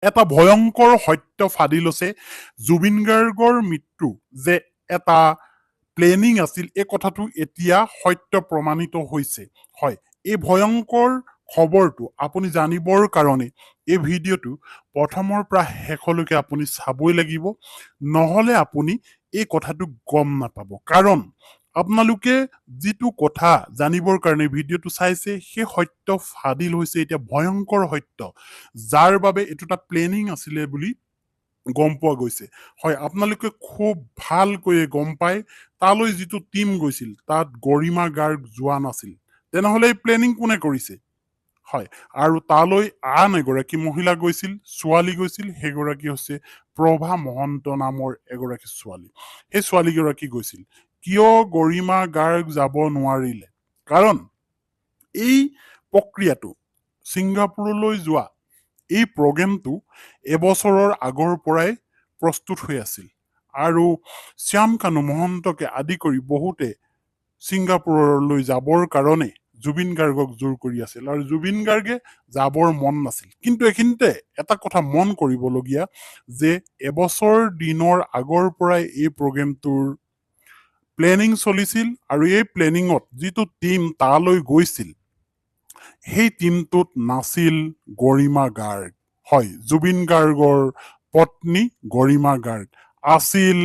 এটা ভয়ংকৰ সত্য ফাদি লৈছে জুবিন গাৰ্গৰ মৃত্যু যে এটা প্লেনিং আছিল এই কথাটো এতিয়া সত্য প্ৰমাণিত হৈছে হয় এই ভয়ংকৰ খবৰটো আপুনি জানিবৰ কাৰণে এই ভিডিঅ'টো প্ৰথমৰ পৰা শেষলৈকে আপুনি চাবই লাগিব নহলে আপুনি এই কথাটো গম নাপাব কাৰণ আপোনালোকে যিটো কথা জানিবৰ কাৰণে ভিডিঅ'টো চাইছে সেই সত্য ফাদিল হৈছে এতিয়া ভয়ংকৰ সত্য যাৰ বাবে এইটো এটা প্লেনিং আছিলে বুলি গম পোৱা গৈছে হয় আপোনালোকে খুব ভালকৈ গম পায় তালৈ যিটো টিম গৈছিল তাত গৰিমা গাৰ্গ যোৱা নাছিল তেনেহলে এই প্লেনিং কোনে কৰিছে হয় আৰু তালৈ আন এগৰাকী মহিলা গৈছিল ছোৱালী গৈছিল সেইগৰাকী হৈছে প্ৰভা মহন্ত নামৰ এগৰাকী ছোৱালী সেই ছোৱালীগৰাকী গৈছিল কিয় গৰিমা গাৰ্গ যাব নোৱাৰিলে কাৰণ এই প্ৰক্ৰিয়াটো ছিংগাপুৰলৈ যোৱা এই প্ৰগ্ৰেমটো এবছৰৰ আগৰ পৰাই প্ৰস্তুত হৈ আছিল আৰু শ্যাম কানু মহন্তকে আদি কৰি বহুতে ছিংগাপুৰলৈ যাবৰ কাৰণে জুবিন গাৰ্গক জোৰ কৰি আছিল আৰু জুবিন গাৰ্গে যাবৰ মন নাছিল কিন্তু এইখিনিতে এটা কথা মন কৰিবলগীয়া যে এবছৰ দিনৰ আগৰ পৰাই এই প্ৰগ্ৰেমটোৰ প্লেনিং চলিছিল আৰু এই প্লেনিঙত যিটো টিম তালৈ গৈছিল সেই টিমটোত নাছিল গৰিমা গাৰ্গ হয় জুবিন গাৰ্গৰ পত্নী গৰিমা গাৰ্গ আছিল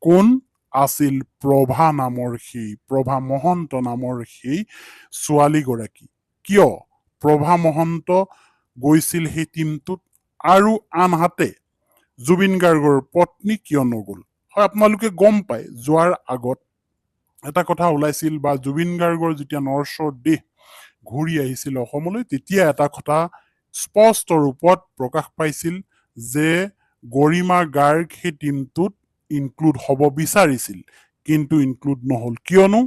কোন আছিল প্ৰভা নামৰ সেই প্ৰভা মহন্ত নামৰ সেই ছোৱালীগৰাকী কিয় প্ৰভা মহন্ত গৈছিল সেই টিমটোত আৰু আনহাতে জুবিন গাৰ্গৰ পত্নী কিয় নগল হয় আপোনালোকে গম পায় যোৱাৰ আগত এটা কথা ওলাইছিল বা জুবিন গাৰ্গৰ যেতিয়া নৰ্ছৰ দেহ ঘূৰি আহিছিল অসমলৈ তেতিয়া এটা কথা স্পষ্ট ৰূপত প্ৰকাশ পাইছিল যে গৰিমা গাৰ্গ সেই টিমটোত ইনক্লুড হ'ব বিচাৰিছিল কিন্তু ইনক্লুড নহল কিয়নো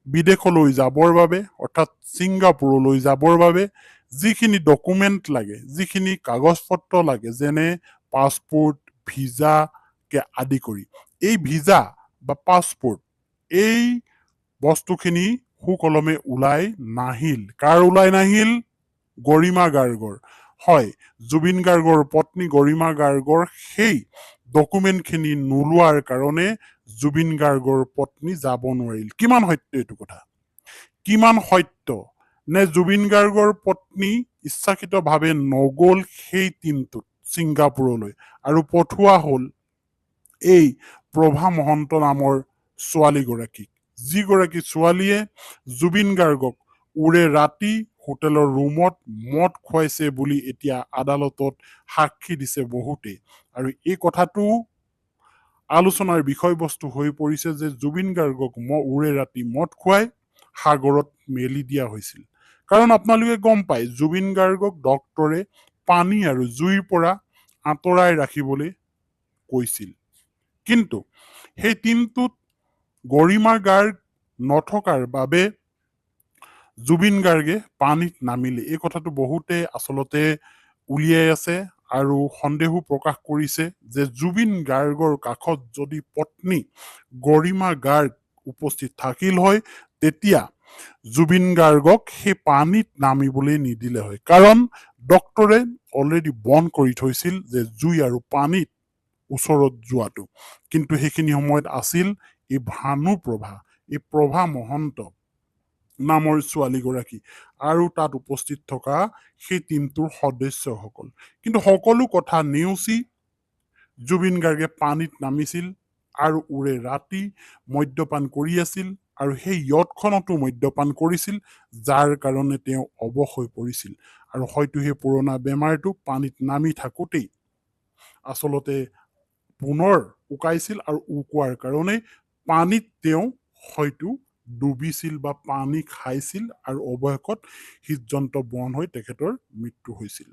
বিদেশলৈ যাবৰ বাবে অৰ্থাৎ ছিংগাপুৰলৈ যাবৰ বাবে যিখিনি ডকুমেণ্ট লাগে যিখিনি কাগজ পত্ৰ লাগে যেনে পাছপোৰ্ট ভিজাকে আদি কৰি এই ভিজা বা পাছপোৰ্ট এই বস্তুখিনি সুকলমে ওলাই নাহিল কাৰ ওলাই নাহিল গৰিমা গাৰ্গৰ হয় জুবিন গাৰ্গৰ পত্নী গৰিমা গাৰ্গৰ সেই ডকুমেণ্টখিনি নোলোৱাৰ কাৰণে জুবিন গাৰ্গৰ পত্নী যাব নোৱাৰিল কিমান সত্য এইটো কথা কিমান সত্য নে জুবিন গাৰ্গৰ পত্নী ইচ্ছাকৃতভাৱে নগল সেই টিমটোত ছিংগাপুৰলৈ আৰু পঠোৱা হল এই প্ৰভা মহন্ত নামৰ ছোৱালীগৰাকীক যিগৰাকী ছোৱালীয়ে জুবিন গাৰ্গক উৰে ৰাতি হোটেলৰ ৰুমত মদ খুৱাইছে বুলি এতিয়া আদালতত সাক্ষী দিছে বহুতে আৰু এই কথাটো আলোচনাৰ বিষয়বস্তু হৈ পৰিছে যে জুবিন গাৰ্গক উৰে ৰাতি মদ খুৱাই সাগৰত মেলি দিয়া হৈছিল কাৰণ আপোনালোকে গম পায় জুবিন গাৰ্গক ডক্টৰে পানী আৰু জুইৰ পৰা আঁতৰাই ৰাখিবলৈ কৈছিল কিন্তু সেই টিমটোত গৰিমা গাৰ্গ নথকাৰ বাবে জুবিন গাৰ্গে পানীত নামিলে এই কথাটো বহুতে আচলতে উলিয়াই আছে আৰু সন্দেহো প্ৰকাশ কৰিছে যে জুবিন গাৰ্গৰ কাষত যদি পত্নী গৰিমা গাৰ্গ উপস্থিত থাকিল হয় তেতিয়া জুবিন গাৰ্গক সেই পানীত নামিবলৈ নিদিলে হয় কাৰণ ডক্টৰে অলৰেডি বন্ধ কৰি থৈছিল যে জুই আৰু পানীত ওচৰত যোৱাটো কিন্তু সেইখিনি সময়ত আছিল এই ভানুপ্ৰভা এই প্ৰভা মহন্ত নামৰ ছোৱালীগৰাকী আৰু তাত উপস্থিত থকা সেই টিমটোৰ সদস্যসকল কিন্তু সকলো কথা নেওচি জুবিন গাৰ্গে পানীত নামিছিল আৰু উৰে ৰাতি মদ্যপান কৰি আছিল আৰু সেই য়টখনতো মদ্যপান কৰিছিল যাৰ কাৰণে তেওঁ অৱশ হৈ পৰিছিল আৰু হয়তো সেই পুৰণা বেমাৰটো পানীত নামি থাকোঁতেই আচলতে পুনৰ উকাইছিল আৰু উকোৱাৰ কাৰণে পানীত তেওঁ হয়তো ডুবিছিল বা পানী খাইছিল আৰু অৱশেষত হৃদযন্ত্ৰ বন্ধ হৈ তেখেতৰ মৃত্যু হৈছিল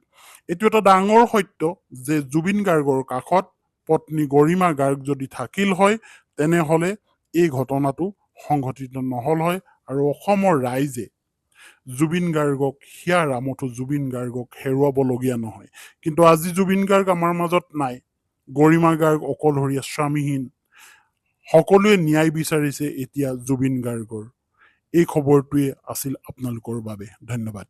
এইটো এটা ডাঙৰ সত্য যে জুবিন গাৰ্গৰ কাষত পত্নী গৰিমা গাৰ্গ যদি থাকিল হয় তেনেহলে এই ঘটনাটো সংঘটিত নহল হয় আৰু অসমৰ ৰাইজে জুবিন গাৰ্গক হিয়া ৰামতো জুবিন গাৰ্গক হেৰুৱাবলগীয়া নহয় কিন্তু আজি জুবিন গাৰ্গ আমাৰ মাজত নাই গৰিমা গাৰ্গ অকলশৰীয়া স্বামীহীন সকলোৱে ন্যায় বিচাৰিছে এতিয়া জুবিন গাৰ্গৰ এই খবৰটোৱে আছিল আপোনালোকৰ বাবে ধন্যবাদ